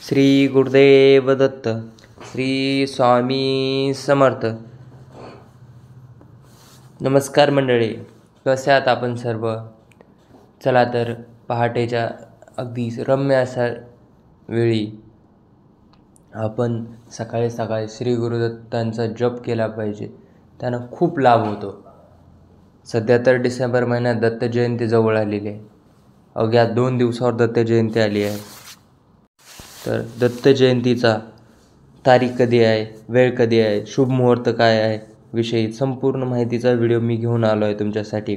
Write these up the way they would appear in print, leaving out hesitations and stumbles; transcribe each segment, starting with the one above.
श्री गुरुदेव दत्त. श्री स्वामी समर्थ. नमस्कार मंडळी, कसे आहात आपण सर्व? चला तर पहाटेच्या अगदी रम्य अशा वेळी आपण सकाळी सकाळी श्री गुरुदत्तांचा जप केला पाहिजे. त्यांना खूप लाभ होतो. सध्या तर डिसेंबर महिन्यात दत्त जयंती जवळ आलेली आहे. अवघ्या 2 दिवसावर दत्त जयंती आली आहे. तर दत्त जयंतीचा तारीख कधी आहे, वेळ कधी आहे, शुभ मुहूर्त काय आहे विषयी संपूर्ण माहितीचा व्हिडिओ मी घेऊन आलो आहे तुमच्यासाठी.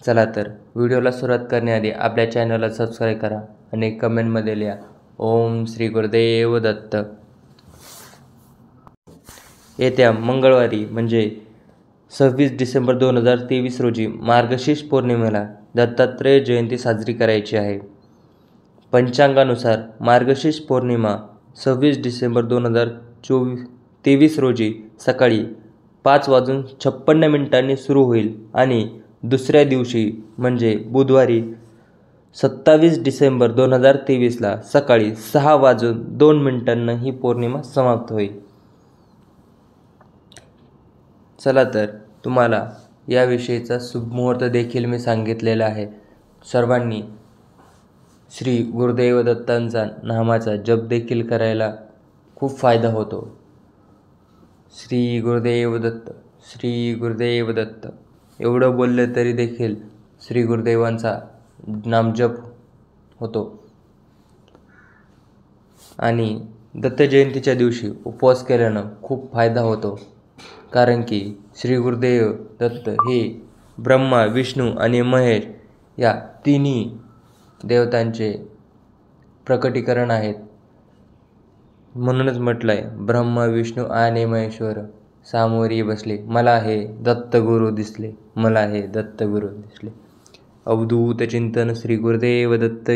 चला तर व्हिडिओला सुरुवात करण्याआधी आपल्या चॅनलला सबस्क्राईब करा आणि कमेंटमध्ये लिहा ओम श्री गुरुदेव दत्त. येत्या मंगळवारी म्हणजे 26 डिसेंबर 2023 रोजी मार्गशीर्ष पौर्णिमेला दत्तात्रेय जयंती साजरी करायची आहे. पंचांगानुसार मार्गशीर्ष पौर्णिमा 26 डिसेंबर 2023 रोजी सकाळी 5:56 सुरू होईल आणि दुसऱ्या दिवशी म्हणजे बुधवारी 27 डिसेंबर 2023ला सकाळी 6:02 ही पौर्णिमा समाप्त होईल. चला तर तुम्हाला याविषयीचा शुभमुहूर्त देखील मी सांगितलेला आहे. सर्वांनी श्री गुरुदेव दत्तांचा नामाचा जप देखील करायला खूप फायदा होतो. श्री गुरुदेव दत्त, श्री गुरुदेव दत्त एवढं बोललं तरी देखील श्री गुरुदेवांचा नामजप होतो. आणि दत्त जयंतीच्या दिवशी उपवास केल्यानं खूप फायदा होतो. कारण की श्री गुरुदेव दत्त हे ब्रह्मा, विष्णू आणि महेश या तिन्ही देवतांचे प्रकटीकरण आहेत. म्हणूनच म्हटलं आहे, ब्रह्मा, विष्णू आणि महेश्वर सामोरी बसले, मला हे दत्तगुरु दिसले, मला हे दत्तगुरु दिसले. अवधूत चिंतन श्री गुरुदेव दत्त.